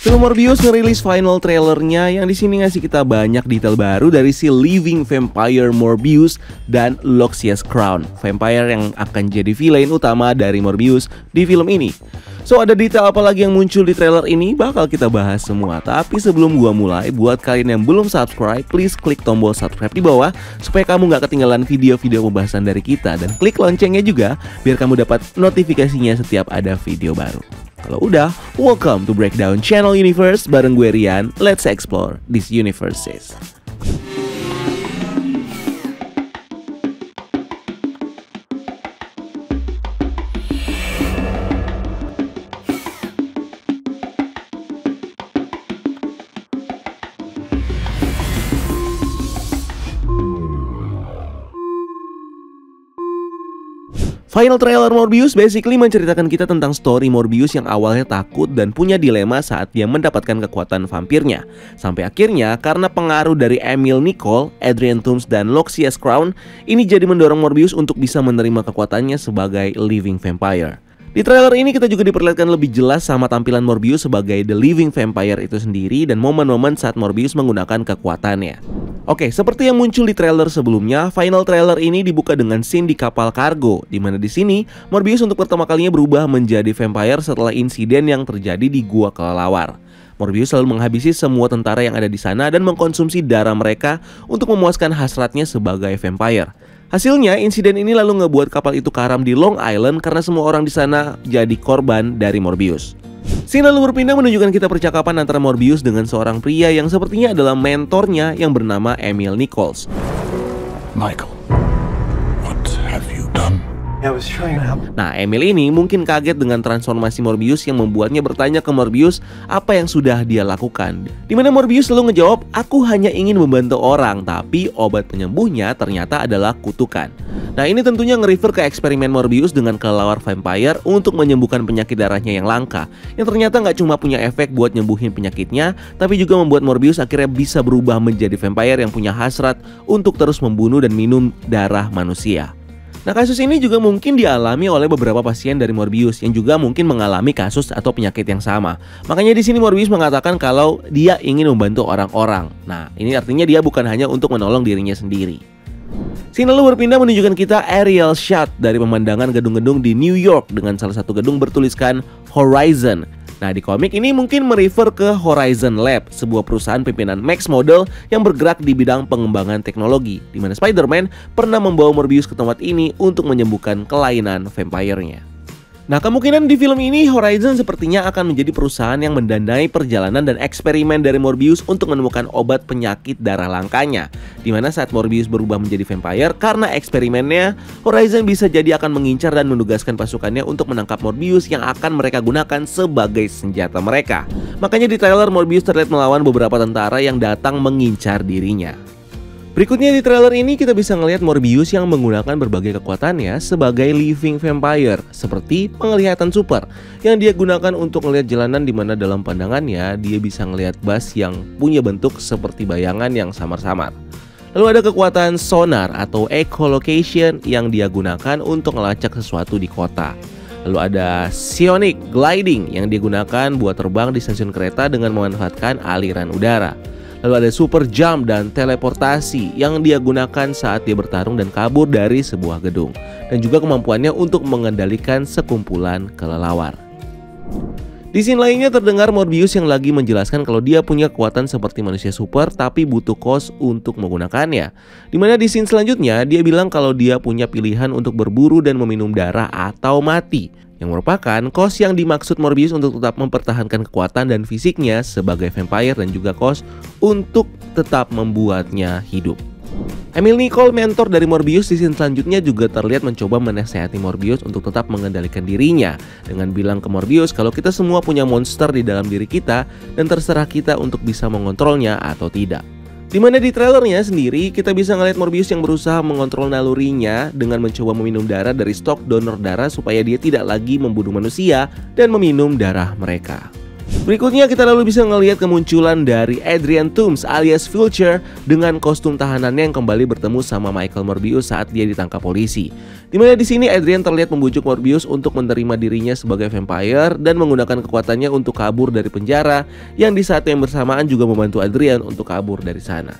Film Morbius ngerilis final trailernya yang di sini ngasih kita banyak detail baru dari si living vampire Morbius dan Loxias Crown, vampire yang akan jadi villain utama dari Morbius di film ini. So, ada detail apa lagi yang muncul di trailer ini? Bakal kita bahas semua. Tapi sebelum gua mulai, buat kalian yang belum subscribe, please klik tombol subscribe di bawah supaya kamu gak ketinggalan video-video pembahasan dari kita. Dan klik loncengnya juga biar kamu dapat notifikasinya setiap ada video baru. Kalau udah, welcome to Breakdown Channel Universe bareng gue Rian. Let's explore these universes. Final trailer Morbius basically menceritakan kita tentang story Morbius yang awalnya takut dan punya dilema saat dia mendapatkan kekuatan vampirnya. Sampai akhirnya karena pengaruh dari Emil Nicol, Adrian Toomes, dan Loxias Crown, ini jadi mendorong Morbius untuk bisa menerima kekuatannya sebagai living vampire. Di trailer ini kita juga diperlihatkan lebih jelas sama tampilan Morbius sebagai the living vampire itu sendiri dan momen-momen saat Morbius menggunakan kekuatannya. Oke, seperti yang muncul di trailer sebelumnya, final trailer ini dibuka dengan scene di kapal kargo, di mana di sini Morbius untuk pertama kalinya berubah menjadi vampire setelah insiden yang terjadi di Gua Kelelawar. Morbius selalu menghabisi semua tentara yang ada di sana dan mengkonsumsi darah mereka untuk memuaskan hasratnya sebagai vampire. Hasilnya, insiden ini lalu ngebuat kapal itu karam di Long Island karena semua orang di sana jadi korban dari Morbius. Scene lalu berpindah menunjukkan kita percakapan antara Morbius dengan seorang pria yang sepertinya adalah mentornya yang bernama Emil Nichols. Michael, what have you done? I was trying to help. Nah, Emil ini mungkin kaget dengan transformasi Morbius yang membuatnya bertanya ke Morbius apa yang sudah dia lakukan. Dimana Morbius selalu ngejawab, aku hanya ingin membantu orang, tapi obat penyembuhnya ternyata adalah kutukan. Nah, ini tentunya nge-refer ke eksperimen Morbius dengan kelelawar vampire untuk menyembuhkan penyakit darahnya yang langka, yang ternyata nggak cuma punya efek buat nyembuhin penyakitnya, tapi juga membuat Morbius akhirnya bisa berubah menjadi vampire yang punya hasrat untuk terus membunuh dan minum darah manusia. Nah, kasus ini juga mungkin dialami oleh beberapa pasien dari Morbius yang juga mungkin mengalami kasus atau penyakit yang sama. Makanya di sini Morbius mengatakan kalau dia ingin membantu orang-orang. Nah, ini artinya dia bukan hanya untuk menolong dirinya sendiri. Scene lalu berpindah menunjukkan kita aerial shot dari pemandangan gedung-gedung di New York dengan salah satu gedung bertuliskan Horizon. Nah, di komik ini mungkin merefer ke Horizon Lab, sebuah perusahaan pimpinan Max Model yang bergerak di bidang pengembangan teknologi, di mana Spider-Man pernah membawa Morbius ke tempat ini untuk menyembuhkan kelainan vampire-nya. Nah, kemungkinan di film ini Horizon sepertinya akan menjadi perusahaan yang mendanai perjalanan dan eksperimen dari Morbius untuk menemukan obat penyakit darah langkanya. Dimana saat Morbius berubah menjadi vampire, karena eksperimennya, Horizon bisa jadi akan mengincar dan menugaskan pasukannya untuk menangkap Morbius yang akan mereka gunakan sebagai senjata mereka. Makanya di trailer Morbius terlihat melawan beberapa tentara yang datang mengincar dirinya. Berikutnya di trailer ini kita bisa ngelihat Morbius yang menggunakan berbagai kekuatannya sebagai living vampire, seperti penglihatan super yang dia gunakan untuk melihat jalanan, di mana dalam pandangannya dia bisa ngelihat bus yang punya bentuk seperti bayangan yang samar-samar. Lalu ada kekuatan sonar atau echolocation yang dia gunakan untuk ngelacak sesuatu di kota. Lalu ada psionic gliding yang dia gunakan buat terbang di stasiun kereta dengan memanfaatkan aliran udara. Lalu ada super jump dan teleportasi yang dia gunakan saat dia bertarung dan kabur dari sebuah gedung. Dan juga kemampuannya untuk mengendalikan sekumpulan kelelawar. Di scene lainnya terdengar Morbius yang lagi menjelaskan kalau dia punya kekuatan seperti manusia super tapi butuh kos untuk menggunakannya. Dimana di scene selanjutnya dia bilang kalau dia punya pilihan untuk berburu dan meminum darah atau mati, yang merupakan kos yang dimaksud Morbius untuk tetap mempertahankan kekuatan dan fisiknya sebagai vampire dan juga kos untuk tetap membuatnya hidup. Emil Nicol, mentor dari Morbius, di scene selanjutnya juga terlihat mencoba menasehati Morbius untuk tetap mengendalikan dirinya dengan bilang ke Morbius kalau kita semua punya monster di dalam diri kita dan terserah kita untuk bisa mengontrolnya atau tidak. Dimana di trailernya sendiri kita bisa ngeliat Morbius yang berusaha mengontrol nalurinya dengan mencoba meminum darah dari stok donor darah supaya dia tidak lagi membunuh manusia dan meminum darah mereka. Berikutnya kita lalu bisa ngelihat kemunculan dari Adrian Toomes alias Vulture dengan kostum tahanannya yang kembali bertemu sama Michael Morbius saat dia ditangkap polisi. Dimana di sini Adrian terlihat membujuk Morbius untuk menerima dirinya sebagai vampire dan menggunakan kekuatannya untuk kabur dari penjara, yang di saat yang bersamaan juga membantu Adrian untuk kabur dari sana.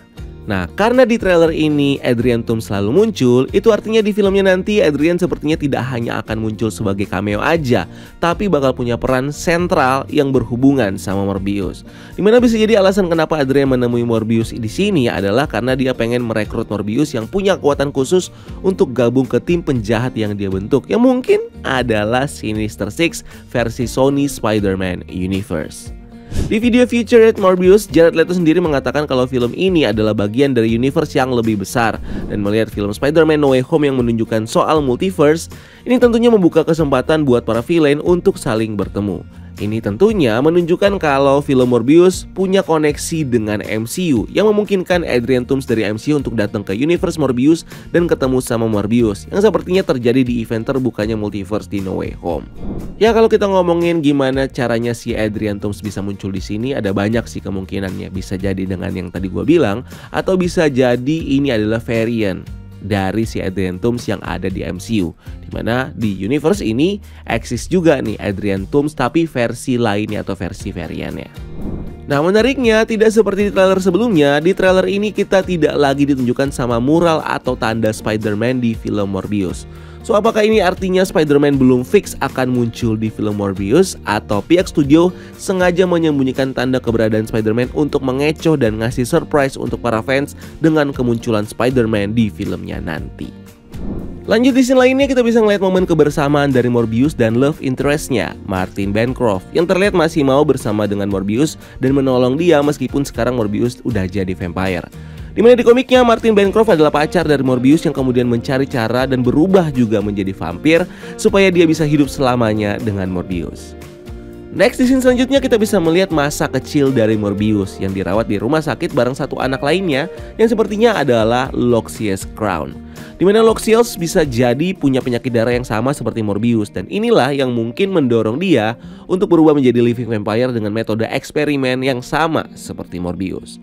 Nah, karena di trailer ini Adrian Toomes selalu muncul, itu artinya di filmnya nanti Adrian sepertinya tidak hanya akan muncul sebagai cameo aja, tapi bakal punya peran sentral yang berhubungan sama Morbius. Dimana bisa jadi alasan kenapa Adrian menemui Morbius di sini adalah karena dia pengen merekrut Morbius yang punya kekuatan khusus untuk gabung ke tim penjahat yang dia bentuk, yang mungkin adalah Sinister Six versi Sony Spider-Man Universe. Di video featured Morbius, Jared Leto sendiri mengatakan kalau film ini adalah bagian dari universe yang lebih besar, dan melihat film Spider-Man No Way Home yang menunjukkan soal multiverse, ini tentunya membuka kesempatan buat para villain untuk saling bertemu. Ini tentunya menunjukkan kalau film Morbius punya koneksi dengan MCU, yang memungkinkan Adrian Toomes dari MCU untuk datang ke universe Morbius dan ketemu sama Morbius, yang sepertinya terjadi di event terbukanya multiverse di No Way Home. Ya, kalau kita ngomongin gimana caranya si Adrian Toomes bisa muncul di sini, ada banyak sih kemungkinannya. Bisa jadi dengan yang tadi gue bilang, atau bisa jadi ini adalah variant dari si Adrian Toomes yang ada di MCU, dimana di universe ini eksis juga nih Adrian Toomes tapi versi lainnya atau versi variannya. Nah, menariknya tidak seperti di trailer sebelumnya, di trailer ini kita tidak lagi ditunjukkan sama mural atau tanda Spider-Man di film Morbius. So, apakah ini artinya Spider-Man belum fix akan muncul di film Morbius, atau pihak studio sengaja menyembunyikan tanda keberadaan Spider-Man untuk mengecoh dan ngasih surprise untuk para fans dengan kemunculan Spider-Man di filmnya nanti? Lanjut di scene lainnya, kita bisa ngeliat momen kebersamaan dari Morbius dan love interest-nya, Martin Bancroft, yang terlihat masih mau bersama dengan Morbius dan menolong dia meskipun sekarang Morbius udah jadi vampire. Dimana di komiknya Martin Bancroft adalah pacar dari Morbius yang kemudian mencari cara dan berubah juga menjadi vampir supaya dia bisa hidup selamanya dengan Morbius. Next, di scene selanjutnya kita bisa melihat masa kecil dari Morbius yang dirawat di rumah sakit bareng satu anak lainnya yang sepertinya adalah Loxias Crown. Dimana Loxias bisa jadi punya penyakit darah yang sama seperti Morbius, dan inilah yang mungkin mendorong dia untuk berubah menjadi living vampire dengan metode eksperimen yang sama seperti Morbius.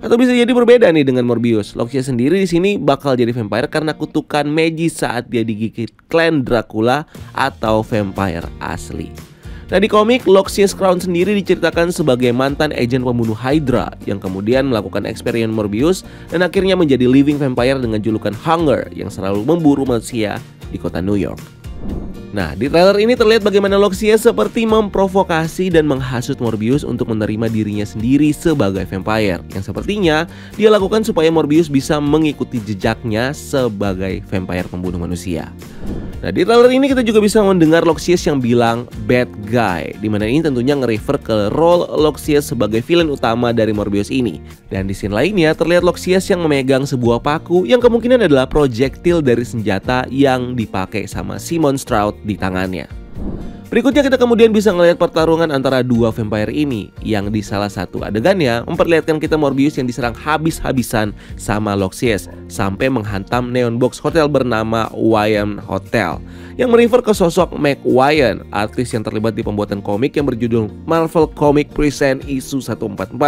Atau bisa jadi berbeda nih dengan Morbius. Loxias sendiri di sini bakal jadi vampire karena kutukan magis saat dia digigit klan Dracula atau vampire asli. Nah, di komik, Loxias Crown sendiri diceritakan sebagai mantan agen pembunuh Hydra yang kemudian melakukan eksperimen Morbius dan akhirnya menjadi living vampire dengan julukan Hunger yang selalu memburu manusia di kota New York. Nah, di trailer ini terlihat bagaimana Loxias seperti memprovokasi dan menghasut Morbius untuk menerima dirinya sendiri sebagai vampire, yang sepertinya dia lakukan supaya Morbius bisa mengikuti jejaknya sebagai vampire pembunuh manusia. Nah, di trailer ini kita juga bisa mendengar Loxias yang bilang bad guy, dimana ini tentunya nge-refer ke role Loxias sebagai villain utama dari Morbius ini. Dan di scene lainnya terlihat Loxias yang memegang sebuah paku yang kemungkinan adalah projektil dari senjata yang dipakai sama Simon Stroud di tangannya. Berikutnya kita kemudian bisa melihat pertarungan antara dua vampire ini, yang di salah satu adegannya memperlihatkan kita Morbius yang diserang habis-habisan sama Loxias sampai menghantam neon box hotel bernama Wayne Hotel, yang merefer ke sosok Meg Wyan, artis yang terlibat di pembuatan komik yang berjudul Marvel Comics Present Issue 144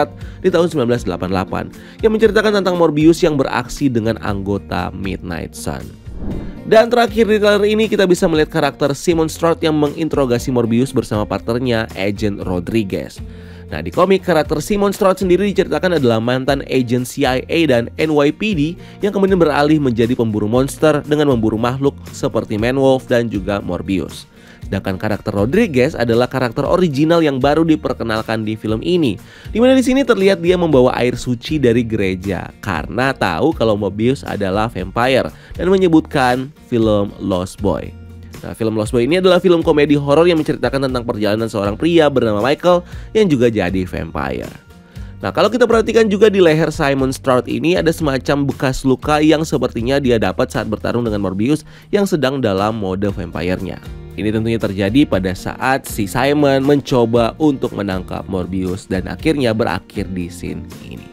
di tahun 1988, yang menceritakan tentang Morbius yang beraksi dengan anggota Midnight Sun. Dan terakhir di trailer ini kita bisa melihat karakter Simon Stroud yang menginterogasi Morbius bersama partnernya Agent Rodriguez. Nah, di komik karakter Simon Stroud sendiri diceritakan adalah mantan agent CIA dan NYPD yang kemudian beralih menjadi pemburu monster dengan memburu makhluk seperti Man-Wolf dan juga Morbius. Sedangkan karakter Rodriguez adalah karakter original yang baru diperkenalkan di film ini, dimana di sini terlihat dia membawa air suci dari gereja karena tahu kalau Morbius adalah vampire dan menyebutkan film Lost Boy. Nah, film Lost Boy ini adalah film komedi horor yang menceritakan tentang perjalanan seorang pria bernama Michael yang juga jadi vampire. Nah, kalau kita perhatikan juga di leher Simon Stroud ini ada semacam bekas luka yang sepertinya dia dapat saat bertarung dengan Morbius yang sedang dalam mode vampire-nya. Ini tentunya terjadi pada saat si Simon mencoba untuk menangkap Morbius dan akhirnya berakhir di scene ini.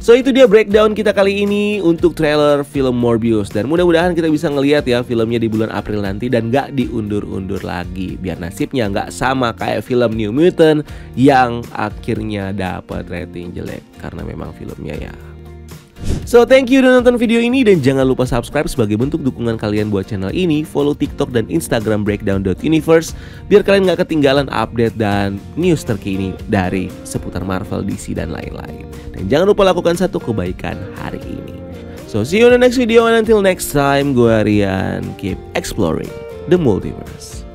So itu dia breakdown kita kali ini untuk trailer film Morbius. Dan mudah-mudahan kita bisa ngelihat ya filmnya di bulan April nanti dan gak diundur-undur lagi. Biar nasibnya gak sama kayak film New Mutant yang akhirnya dapat rating jelek karena memang filmnya ya. So thank you udah nonton video ini dan jangan lupa subscribe sebagai bentuk dukungan kalian buat channel ini. Follow TikTok dan Instagram breakdown.universe biar kalian gak ketinggalan update dan news terkini dari seputar Marvel, DC dan lain-lain. Dan jangan lupa lakukan satu kebaikan hari ini. So see you in the next video and until next time, gue Rian, keep exploring the multiverse.